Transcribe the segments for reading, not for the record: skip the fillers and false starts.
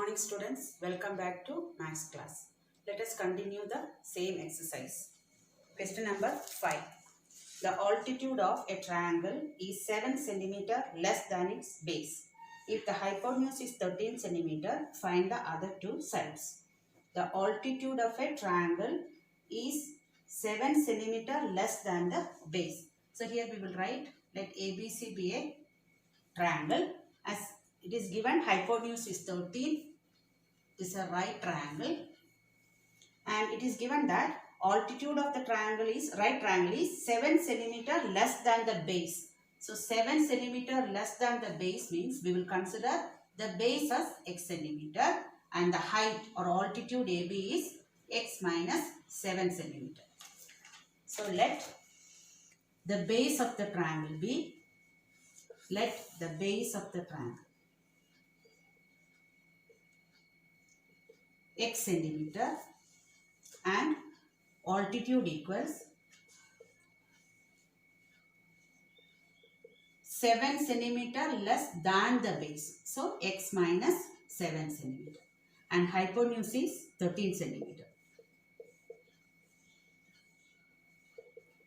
morning students, welcome back to maths class. Let us continue the same exercise. Question number 5. The altitude of a triangle is 7 cm less than its base. If the hypotenuse is 13 cm, find the other two sides. The altitude of a triangle is 7 cm less than the base. So here we will write, let ABC be a triangle. As it is given, hypotenuse is 13. This is a right triangle, and it is given that altitude of the right triangle is 7 cm less than the base. So 7 cm less than the base means we will consider the base as x centimeter and the height or altitude AB is x minus 7 cm. So let the base of the triangle be, x centimeter and altitude equals 7 centimeter less than the base. So x minus 7 centimeter and hypotenuse is 13 centimeter.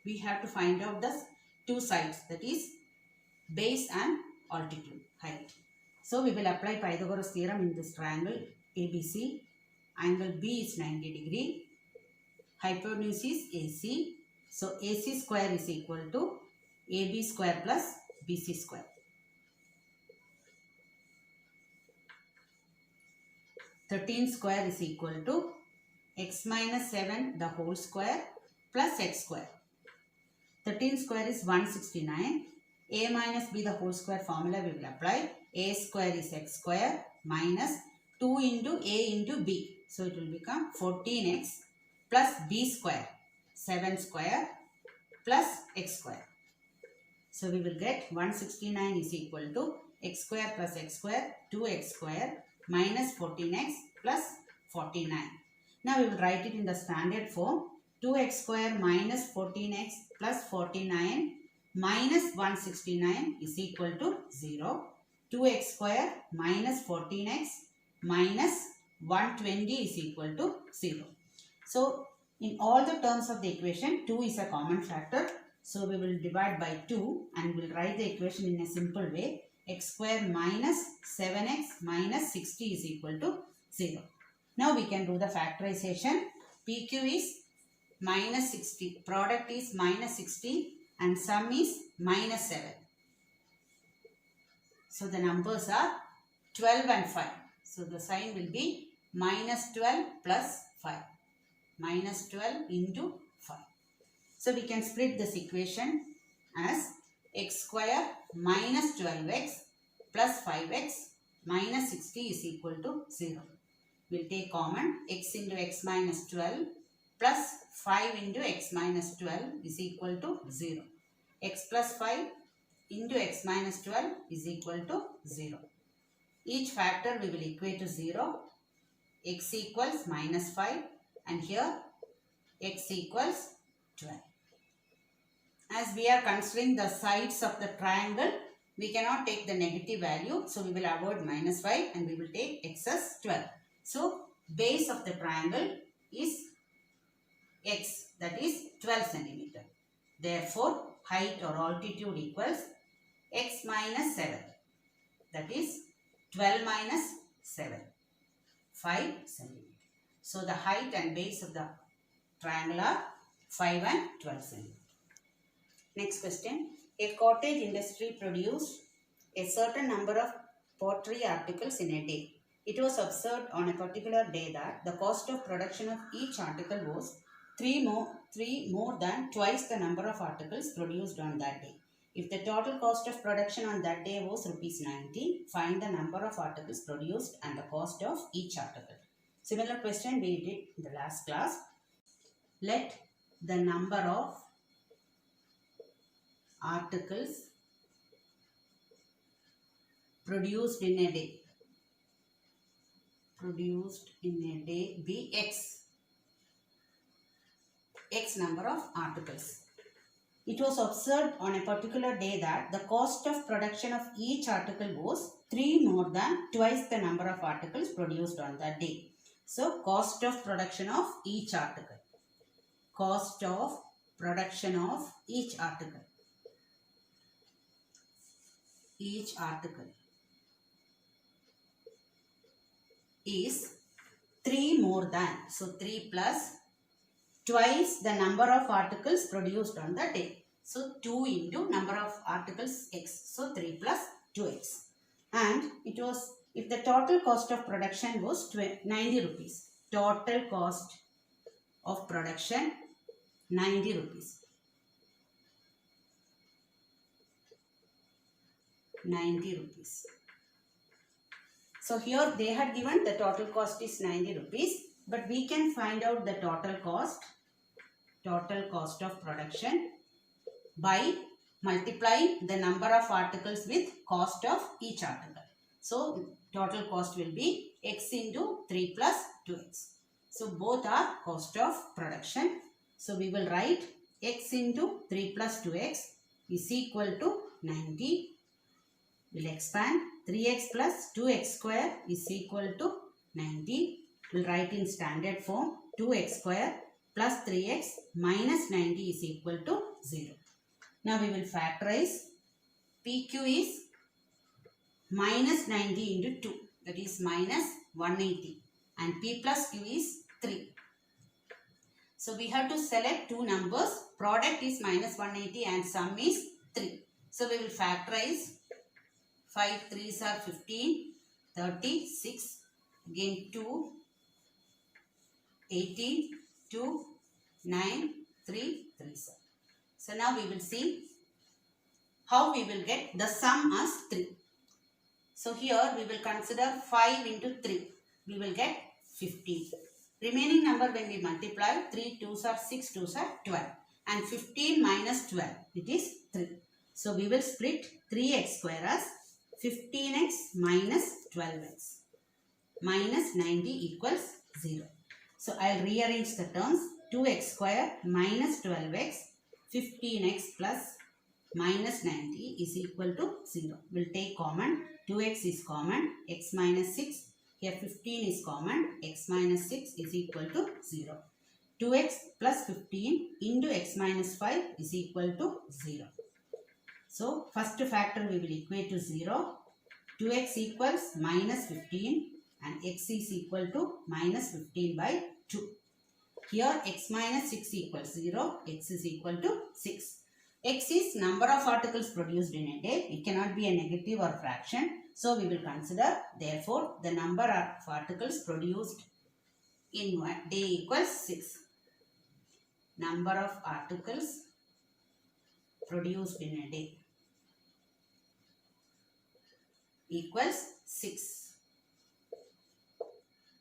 We have to find out the two sides, that is base and altitude, height. So we will apply Pythagoras theorem in this triangle ABC. Angle B is 90 degree. Hypotenuse is AC. So AC square is equal to AB square plus BC square. (13 square is equal to x minus 7 the whole square plus x square. 13 square is 169. A minus B the whole square formula we will apply. A square is x square minus 2 into A into B. So it will become 14x plus B square, 7 square plus x square. So we will get 169 is equal to x square plus x square, 2x square minus 14x plus 49. Now we will write it in the standard form. 2x square minus 14x plus 49 minus 169 is equal to 0. 2x square minus 14x minus 120 is equal to 0. So in all the terms of the equation, 2 is a common factor. So we will divide by 2 and we will write the equation in a simple way. X square minus 7x minus 60 is equal to 0. Now we can do the factorization. PQ is minus 60. Product is minus 60 and sum is minus 7. So the numbers are 12 and 5. So the sign will be minus 12 plus 5. Minus 12 into 5. So we can split this equation as x square minus 12x plus 5x minus 60 is equal to 0. We will take common. X into x minus 12 plus 5 into x minus 12 is equal to 0. X plus 5 into x minus 12 is equal to 0. Each factor we will equate to 0. X equals minus 5 and here x equals 12. As we are considering the sides of the triangle, we cannot take the negative value. So we will avoid minus 5 and we will take x as 12. So base of the triangle is x, that is 12 centimeter. Therefore height or altitude equals x minus 7, that is 12 minus 7, 5 centimeter. So the height and base of the triangle are 5 and 12 centimeter. Next question. A cottage industry produced a certain number of pottery articles in a day. It was observed on a particular day that the cost of production of each article was 3 more than twice the number of articles produced on that day. If the total cost of production on that day was rupees 90, find the number of articles produced and the cost of each article. Similar question we did in the last class. Let the number of articles produced in a day be x number of articles. It was observed on a particular day that the cost of production of each article was 3 more than twice the number of articles produced on that day. So cost of production of each article. Cost of production of each article. Each article is 3 more than. So 3 plus twice the number of articles produced on the day. So 2 into number of articles x. So 3 plus 2x. And it was, if the total cost of production was 90 rupees. Total cost of production 90 rupees. 90 rupees. So here they had given the total cost is 90 rupees. But we can find out the total cost of production by multiplying the number of articles with cost of each article. So total cost will be x into 3 plus 2x. So both are cost of production. So we will write x into 3 plus 2x is equal to 90. We'll expand 3x plus 2x square is equal to 90. We'll write in standard form 2x square plus 3x minus 90 is equal to 0. Now we will factorize. PQ is minus 90 into 2, that is minus 180, and P plus Q is 3. So we have to select two numbers. Product is minus 180 and sum is 3. So we will factorize. 5 3s are 15, 36, again 2, 18, 2, 9, 3, 3, 7. So now we will see how we will get the sum as 3. So here we will consider 5 into 3. We will get 15. Remaining number when we multiply, 3 2s are 6, 2s are 12. And 15 minus 12, it is 3. So we will split 3x square as 15x minus 12x. Minus 90 equals 0. So I will rearrange the terms. 2x square minus 12x, 15x plus minus 90 is equal to 0. We will take common. 2x is common, x minus 6. Here 15 is common, x minus 6 is equal to 0. 2x plus 15 into x minus 5 is equal to 0. So first factor we will equate to 0. 2x equals minus 15 and x is equal to minus 15 by 2. Here x minus 6 equals 0, x is equal to 6. X is number of articles produced in a day. It cannot be a negative or fraction. So we will consider, therefore, the number of articles produced in one day equals 6. Number of articles produced in a day equals 6.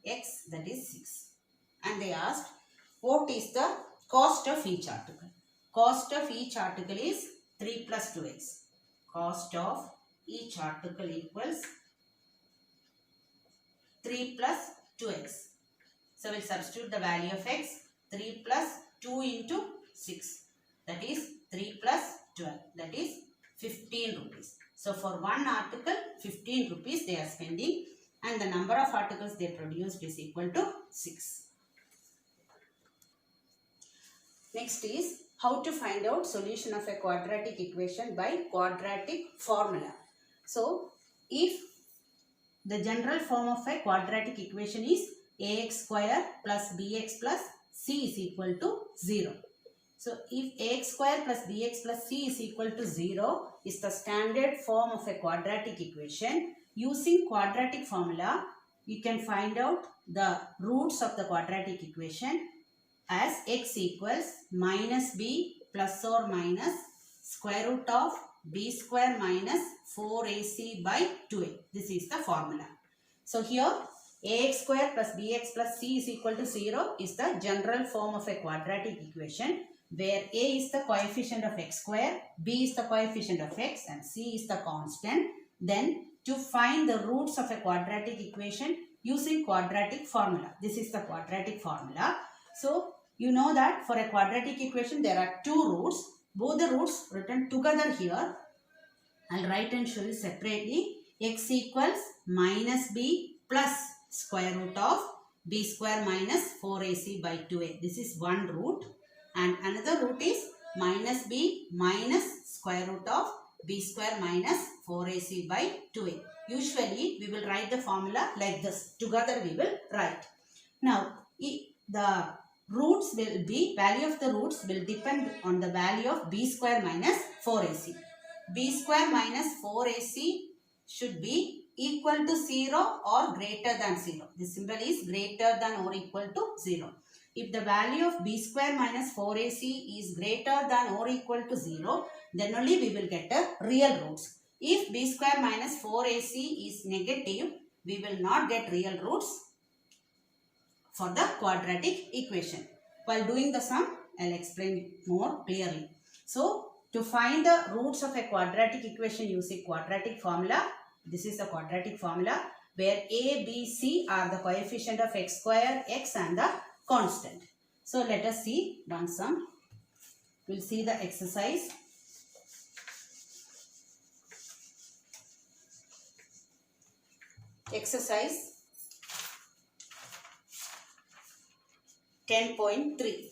X, that is 6. And they asked, what is the cost of each article? Cost of each article is 3 plus 2x. Cost of each article equals 3 plus 2x. So we'll substitute the value of x. 3 plus 2 into 6. That is 3 plus 12. That is 15 rupees. So for one article, 15 rupees they are spending, and the number of articles they produced is equal to 6. Next is how to find out solution of a quadratic equation by quadratic formula. So if the general form of a quadratic equation is ax square plus bx plus c is equal to 0. So if ax square plus bx plus c is equal to 0 is the standard form of a quadratic equation. Using quadratic formula, you can find out the roots of the quadratic equation as x equals minus b plus or minus square root of b square minus 4ac by 2a. This is the formula. So here ax square plus bx plus c is equal to 0 is the general form of a quadratic equation, where a is the coefficient of x square, b is the coefficient of x, and c is the constant. Then to find the roots of a quadratic equation using quadratic formula. This is the quadratic formula. So you know that for a quadratic equation there are two roots. Both the roots written together here. I'll write and show you separately. x equals minus b plus square root of b square minus 4ac by 2a. This is one root, and another root is minus b minus square root of b square minus 4ac by 2a. Usually we will write the formula like this. Together we will write. Now the roots will be, value of the roots will depend on the value of b square minus 4ac. b square minus 4ac should be equal to 0 or greater than 0. The symbol is greater than or equal to 0. If the value of b square minus 4ac is greater than or equal to 0, then only we will get a real roots. If b square minus 4ac is negative, we will not get real roots for the quadratic equation. While doing the sum, I will explain more clearly. So, to find the roots of a quadratic equation using quadratic formula, this is the quadratic formula where a, b, c are the coefficient of x square, x and the constant. So, let us see one sum. We will see the exercise. Exercise 10.3.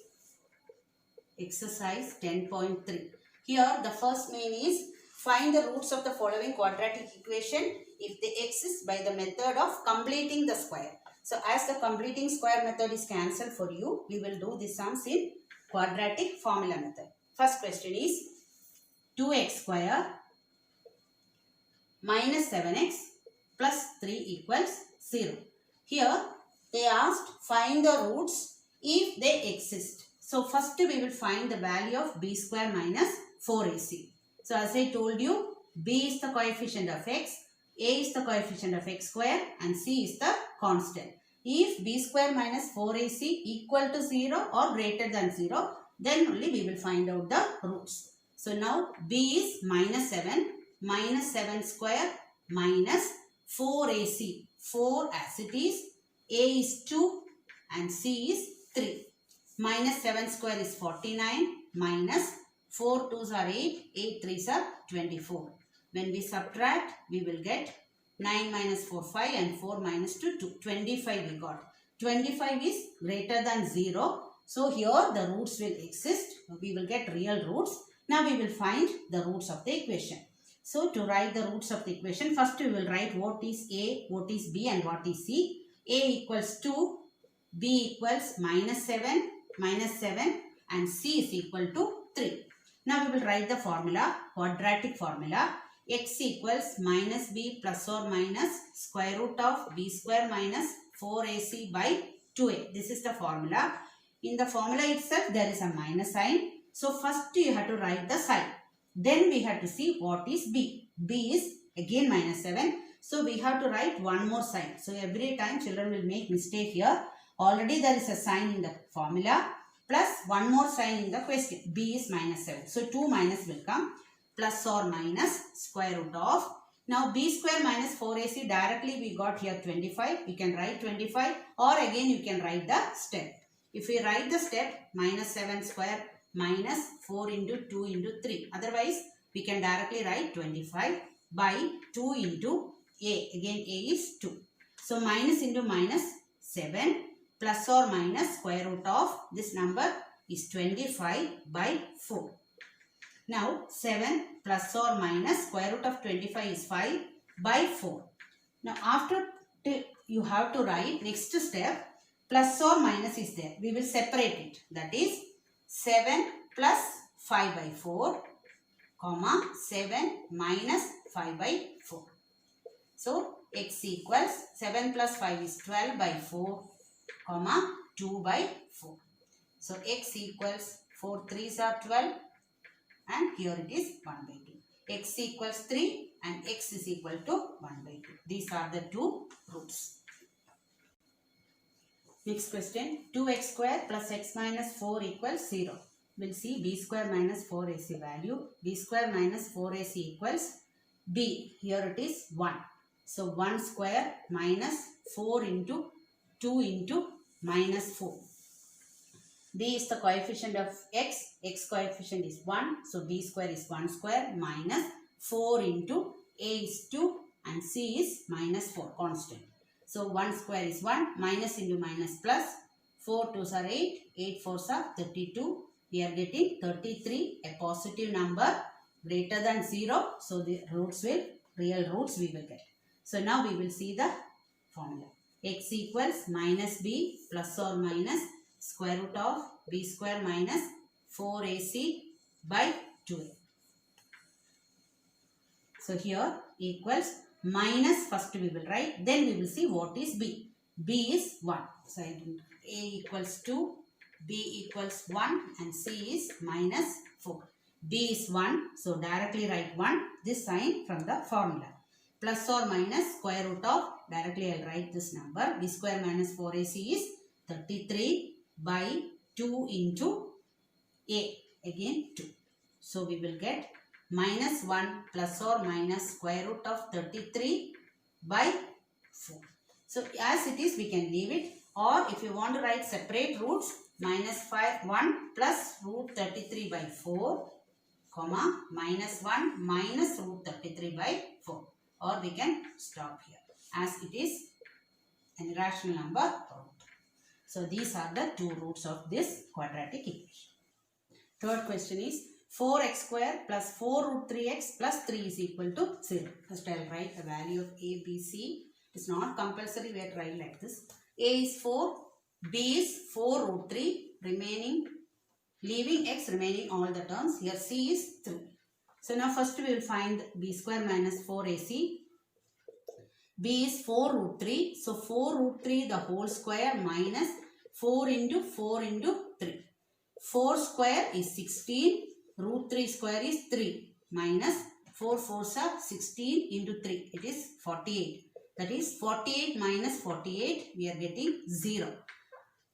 Exercise 10.3. Here the first main is find the roots of the following quadratic equation if they exist by the method of completing the square. So as the completing square method is cancelled for you, we will do the sums in quadratic formula method. First question is 2x square minus 7x plus 3 equals 0. Here they asked find the roots if they exist. So first we will find the value of b square minus 4ac. So as I told you, b is the coefficient of x, a is the coefficient of x square and c is the constant. If b square minus 4ac equal to 0 or greater than 0, then only we will find out the roots. So now b is minus 7 square minus 4ac, 4 as it is, a is 2 and c is 3. Minus 7 square is 49 minus 4 2s are 8, 8 3s are 24. When we subtract, we will get 9 minus 4 5 and 4 minus 2 2. 25 we got. 25 is greater than 0. So here the roots will exist. We will get real roots. Now we will find the roots of the equation. So to write the roots of the equation, first we will write what is a, what is b and what is c. A equals 2, b equals minus 7 and c is equal to 3. Now we will write the formula, quadratic formula. X equals minus b plus or minus square root of b square minus 4ac by 2a. This is the formula. In the formula itself there is a minus sign. So first you have to write the sign. Then we have to see what is b. b is again minus 7. So we have to write one more sign. So every time children will make mistake here. Already there is a sign in the formula plus one more sign in the question. b is minus 7. So 2 minus will come. Plus or minus square root of. Now b square minus 4ac directly we got here 25. You can write 25 or again you can write the step. If we write the step minus 7 square minus 4 into 2 into 3. Otherwise we can directly write 25 by 2 into a. Again a is 2. So minus into minus 7 plus or minus square root of this number is 25 by 4. Now 7 plus or minus square root of 25 is 5 by 4. Now after you have to write next step plus or minus is there. We will separate it. That is 7 plus 5 by 4 comma 7 minus 5 by 4. So x equals 7 plus 5 is 12 by 4 comma 2 by 4. So x equals 4 3s are 12. And here it is 1 by 2. X equals 3 and x is equal to 1 by 2. These are the two roots. Next question. 2x square plus x minus 4 equals 0. We'll see b square minus 4ac value. b square minus 4ac equals b. Here it is 1. So 1 square minus 4 into 2 into minus 4. b is the coefficient of x, x coefficient is 1, so b square is 1 square minus 4 into a is 2 and C is minus 4, constant. So 1 square is 1, minus into minus plus, 4 2s are 8, 8 4s are 32. We are getting 33, a positive number greater than 0. So the real roots we will get. So now we will see the formula. X equals minus b plus or minus square root of b square minus 4ac by 2a. So here equals minus, first we will write, then we will see what is b. b is 1. So a equals 2, b equals 1 and c is minus 4. b is 1, so directly write 1, this sign from the formula. Plus or minus square root of, directly I will write this number, b square minus 4ac is 33 by 2 into a, again 2. So we will get minus 1 plus or minus square root of 33 by 4. So as it is we can leave it, or if you want to write separate roots, minus 1 plus root 33 by 4, comma, minus 1 minus root 33 by 4. Or we can stop here as it is an irrational number root. So these are the two roots of this quadratic equation. Third question is 4x square plus 4 root 3x plus 3 is equal to 0. First I will write the value of a, b, c. It is not compulsory, we have to write like this. A is 4, b is 4 root 3, remaining, leaving x remaining all the terms. Here c is 3. So now first we will find b square minus 4ac. b is 4 root 3. So 4 root 3 the whole square minus 4 into 3. 4 square is 16. Root 3 square is 3 minus 4 4s are 16 into 3. It is 48. That is 48 minus 48. We are getting 0.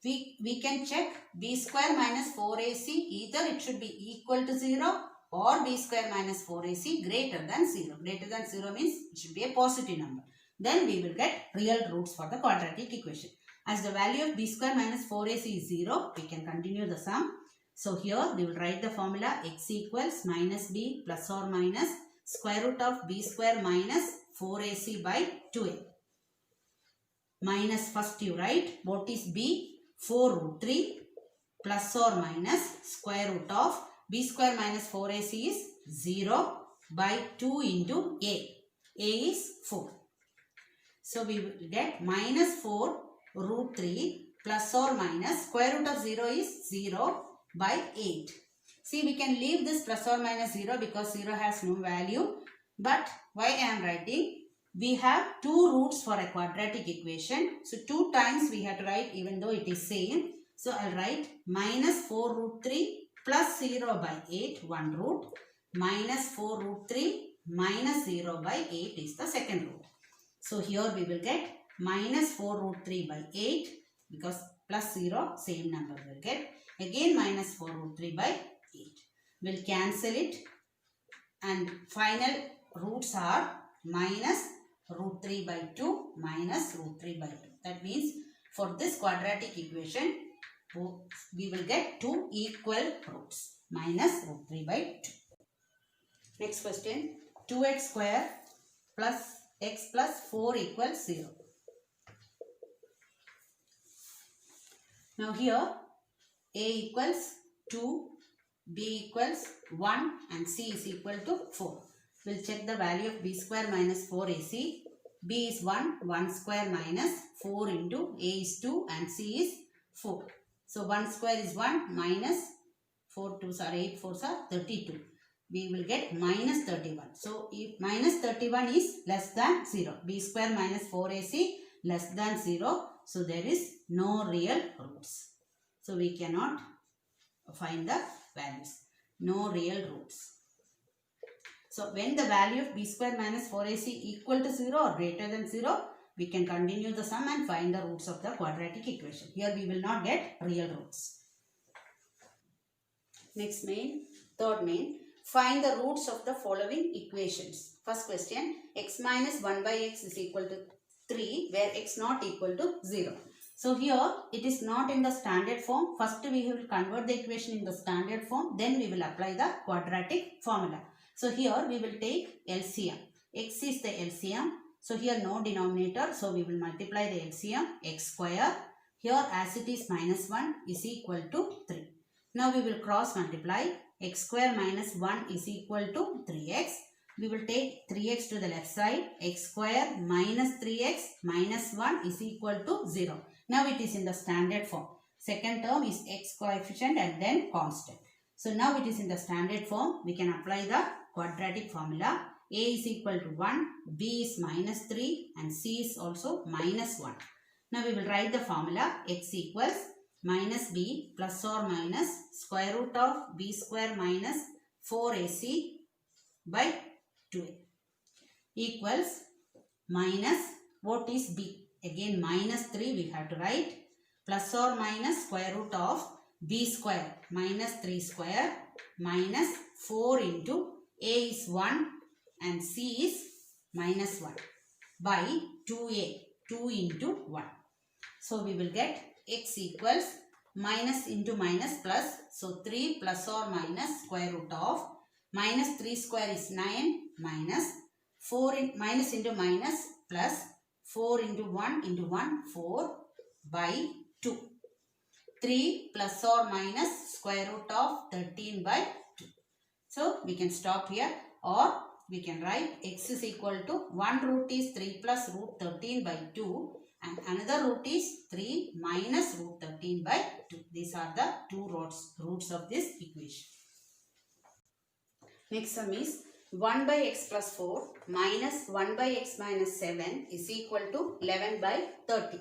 We can check b square minus 4ac. Either it should be equal to 0 or b square minus 4ac greater than 0. Greater than 0 means it should be a positive number. Then we will get real roots for the quadratic equation. As the value of b square minus 4ac is 0, we can continue the sum. So here we will write the formula x equals minus b plus or minus square root of b square minus 4ac by 2a. Minus, first you write what is b, 4 root 3 plus or minus square root of b square minus 4ac is 0 by 2 into a. a is 4. So we will get minus 4 root 3 plus or minus square root of 0 is 0 by 8. See, we can leave this plus or minus 0 because 0 has no value. But why I am writing? We have two roots for a quadratic equation. So 2 times we have to write even though it is same. So I will write minus 4 root 3 plus 0 by 8, one root. Minus 4 root 3 minus 0 by 8 is the second root. So here we will get minus 4 root 3 by 8 because plus 0 same number will get. Again minus 4 root 3 by 8. We'll cancel it and final roots are minus root 3 by 2 minus root 3 by 2. That means for this quadratic equation we will get two equal roots minus root 3 by 2. Next question, 2x square plus x plus 4 equals 0. Now here a equals 2, b equals 1 and c is equal to 4. We'll check the value of b square minus 4ac. b is 1, 1 square minus 4 into a is 2 and c is 4. So 1 square is 1 minus 4 2s are 8 4s are 32. We will get minus 31. So if minus 31 is less than 0, b square minus 4ac less than 0. So there is no real roots. So we cannot find the values. No real roots. So when the value of b square minus 4ac equal to 0 or greater than 0, we can continue the sum and find the roots of the quadratic equation. Here we will not get real roots. Next main, third main. Find the roots of the following equations. First question, x minus 1 by x is equal to 3 where x not equal to 0. So here it is not in the standard form. First we will convert the equation in the standard form. Then we will apply the quadratic formula. So here we will take LCM. X is the LCM. So here no denominator. So we will multiply the LCM x square. Here as it is minus 1 is equal to 3. Now we will cross multiply. X square minus 1 is equal to 3x. We will take 3x to the left side. X square minus 3x minus 1 is equal to 0. Now it is in the standard form. Second term is x coefficient and then constant. So now it is in the standard form. We can apply the quadratic formula. A is equal to 1, B is minus 3 and C is also minus 1. Now we will write the formula. X equals minus B plus or minus square root of B square minus 4AC by 2A equals minus what is B? Again minus 3 we have to write, plus or minus square root of B square minus 3 square minus 4 into A is 1 and C is minus 1 by 2A, 2 into 1. So we will get x equals minus into minus plus. So 3 plus or minus square root of minus 3 square is 9 minus 4 in, minus into minus plus 4 into 1 into 1 4 by 2. 3 plus or minus square root of 13 by 2. So we can stop here, or we can write x is equal to 1 root is 3 plus root 13 by 2 and another root is 3 minus root 13 by 2. These are the two roots of this equation. Next sum is 1 by x plus 4 minus 1 by x minus 7 is equal to 11 by 30.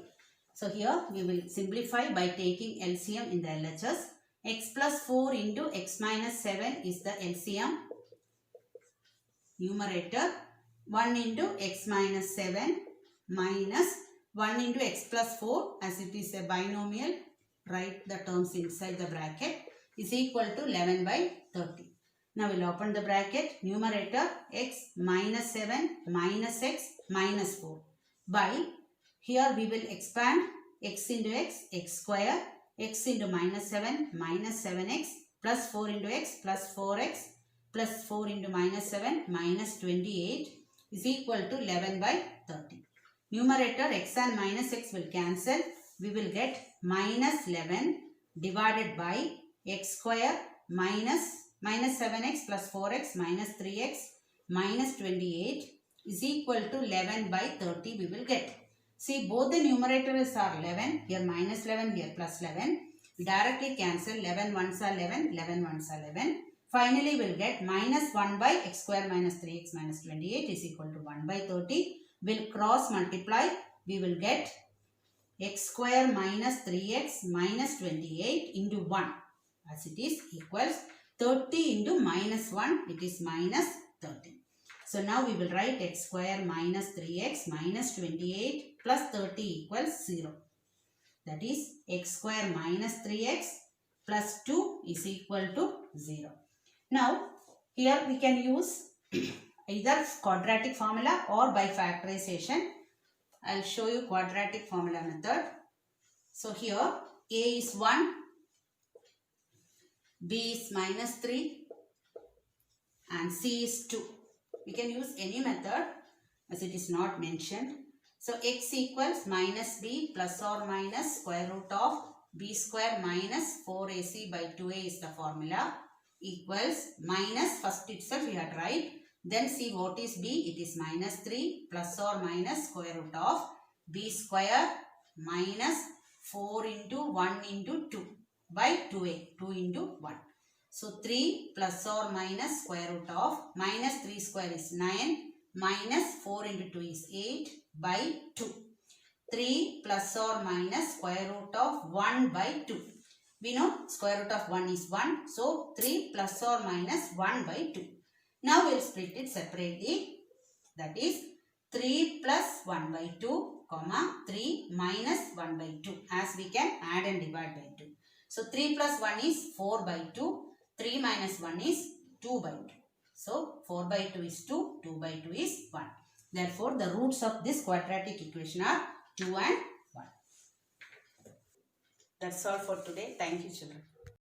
So here we will simplify by taking LCM in the LHS. X plus 4 into x minus 7 is the LCM. Numerator 1 into x minus 7 minus 1 into x plus 4, as it is a binomial, write the terms inside the bracket, is equal to 11 by 30. Now we will open the bracket. Numerator x minus 7 minus x minus 4 by, here we will expand x into x, x square, x into minus 7 minus 7x plus 4 into x plus 4x plus 4 into minus 7 minus 28 is equal to 11 by 30. Numerator x and minus x will cancel. We will get minus 11 divided by x square minus 7x plus 4x minus 3x minus 28 is equal to 11 by 30 we will get. See, both the numerators are 11. Here minus 11, here plus 11. We directly cancel. 11 ones are 11, 11 ones are 11. Finally, we will get minus 1 by x square minus 3x minus 28 is equal to 1 by 30. We will cross multiply. We will get x square minus 3x minus 28 into 1 as it is equals 30 into minus 1. It is minus 30. So now we will write x square minus 3x minus 28 plus 30 equals 0. That is x square minus 3x plus 2 is equal to 0. Now here we can use either quadratic formula or by factorization. I will show you quadratic formula method. So here a is 1, b is minus 3 and c is 2. We can use any method as it is not mentioned. So x equals minus b plus or minus square root of b square minus 4ac by 2a is the formula, equals minus, first itself we had write, then see what is b, it is minus 3 plus or minus square root of b square minus 4 into 1 into 2 by 2a, 2 into 1. So 3 plus or minus square root of minus 3 square is 9 minus 4 into 2 is 8 by 2. 3 plus or minus square root of 1 by 2. We know square root of 1 is 1. So 3 plus or minus 1 by 2. Now we will split it separately. That is 3 plus 1 by 2 comma 3 minus 1 by 2, as we can add and divide by 2. So 3 plus 1 is 4 by 2. 3 minus 1 is 2 by 2. So 4 by 2 is 2. 2 by 2 is 1. Therefore, the roots of this quadratic equation are 2 and 1. That's all for today. Thank you, children.